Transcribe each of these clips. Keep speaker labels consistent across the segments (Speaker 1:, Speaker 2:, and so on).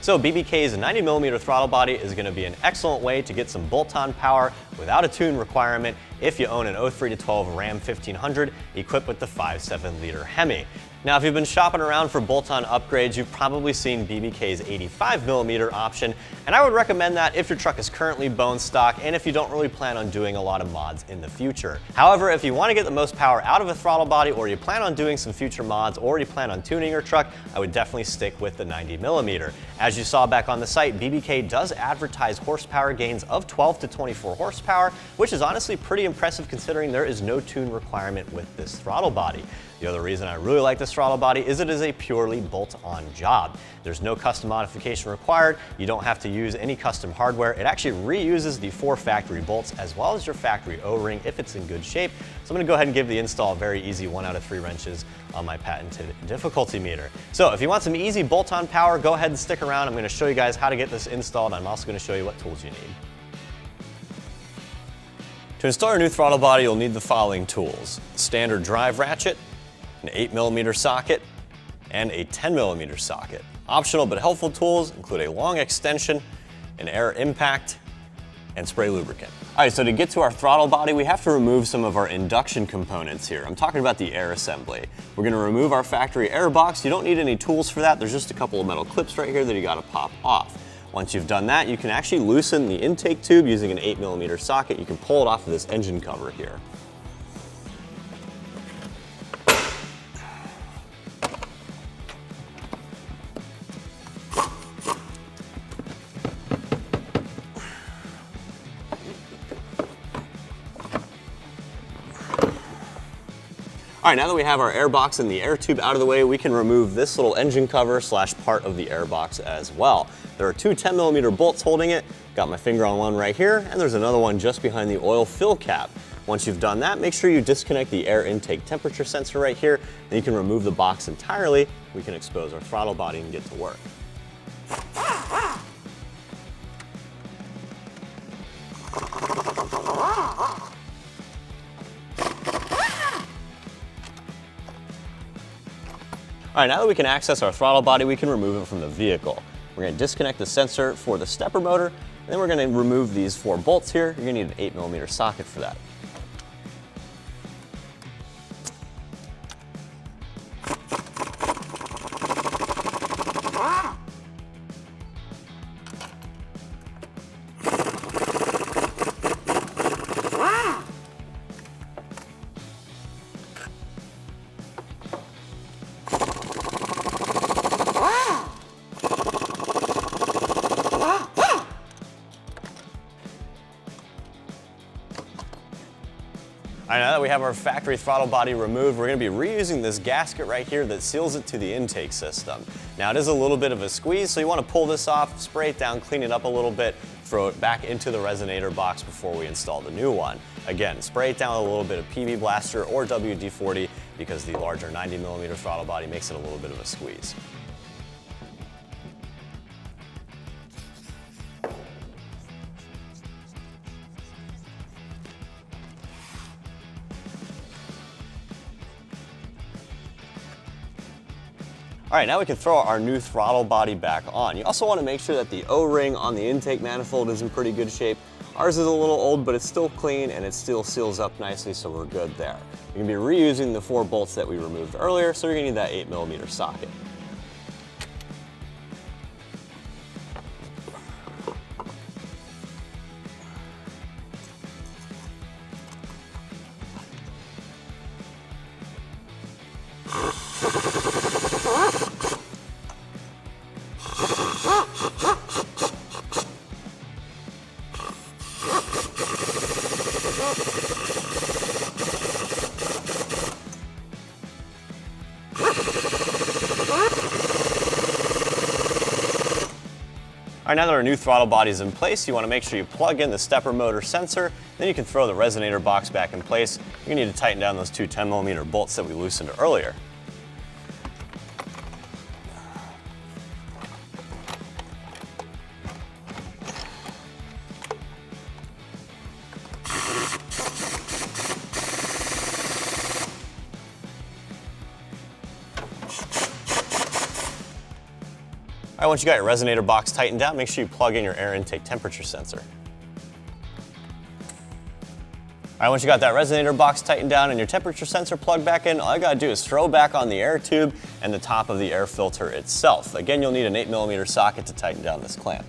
Speaker 1: So BBK's 90mm throttle body is going to be an excellent way to get some bolt-on power without a tune requirement if you own an 03-12 Ram 1500 equipped with the 5.7-liter Hemi. Now, if you've been shopping around for bolt-on upgrades, you've probably seen BBK's 85mm option, and I would recommend that if your truck is currently bone stock and if you don't really plan on doing a lot of mods in the future. However, if you want to get the most power out of a throttle body, or you plan on doing some future mods, or you plan on tuning your truck, I would definitely stick with the 90mm. As you saw back on the site, BBK does advertise horsepower gains of 12 to 24 horsepower, which is honestly pretty impressive considering there is no tune requirement with this throttle body. The other reason I really like this throttle body is it is a purely bolt-on job. There's no custom modification required. You don't have to use any custom hardware. It actually reuses the 4 factory bolts as well as your factory O-ring if it's in good shape. So I'm going to go ahead and give the install a very easy 1 out of 3 wrenches on my patented difficulty meter. So if you want some easy bolt-on power, go ahead and stick around. I'm going to show you guys how to get this installed. I'm also going to show you what tools you need. To install your new throttle body, you'll need the following tools: standard drive ratchet, an 8mm socket, and a 10mm socket. Optional but helpful tools include a long extension, an air impact, and spray lubricant. All right, so to get to our throttle body, we have to remove some of our induction components here. I'm talking about the air assembly. We're gonna remove our factory air box. You don't need any tools for that. There's just a couple of metal clips right here that you gotta pop off. Once you've done that, you can actually loosen the intake tube using an 8mm socket. You can pull it off of this engine cover here. All right, now that we have our air box and the air tube out of the way, we can remove this little engine cover slash part of the air box as well. There are 2 10mm bolts holding it. Got my finger on one right here, and there's another one just behind the oil fill cap. Once you've done that, make sure you disconnect the air intake temperature sensor right here, and you can remove the box entirely. We can expose our throttle body and get to work. All right, now that we can access our throttle body, we can remove it from the vehicle. We're going to disconnect the sensor for the stepper motor, and then we're going to remove these 4 bolts here. You're going to need an 8mm socket for that. All right, now that we have our factory throttle body removed, we're going to be reusing this gasket right here that seals it to the intake system. Now, it is a little bit of a squeeze, so you want to pull this off, spray it down, clean it up a little bit, throw it back into the resonator box before we install the new one. Again, spray it down with a little bit of PB Blaster or WD-40 because the larger 90mm throttle body makes it a little bit of a squeeze. All right, now we can throw our new throttle body back on. You also want to make sure that the O-ring on the intake manifold is in pretty good shape. Ours is a little old, but it's still clean and it still seals up nicely, so we're good there. You're gonna be reusing the 4 bolts that we removed earlier, so you're gonna need that 8mm socket. All right, now that our new throttle body is in place, you want to make sure you plug in the stepper motor sensor, then you can throw the resonator box back in place. You're gonna need to tighten down those 2 10mm bolts that we loosened earlier. All right, once you got your resonator box tightened down, make sure you plug in your air intake temperature sensor. All right, once you got that resonator box tightened down and your temperature sensor plugged back in, all you gotta do is throw back on the air tube and the top of the air filter itself. Again, you'll need an 8mm socket to tighten down this clamp.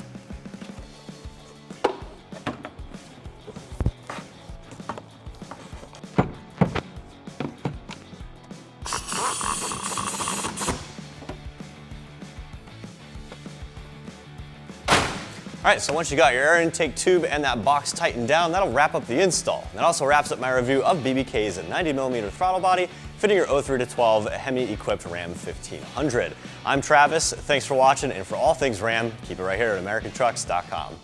Speaker 1: All right, so once you got your air intake tube and that box tightened down, that'll wrap up the install. That also wraps up my review of BBK's 90mm throttle body fitting your 03-12 Hemi-equipped Ram 1500. I'm Travis, thanks for watching, and for all things Ram, keep it right here at AmericanTrucks.com.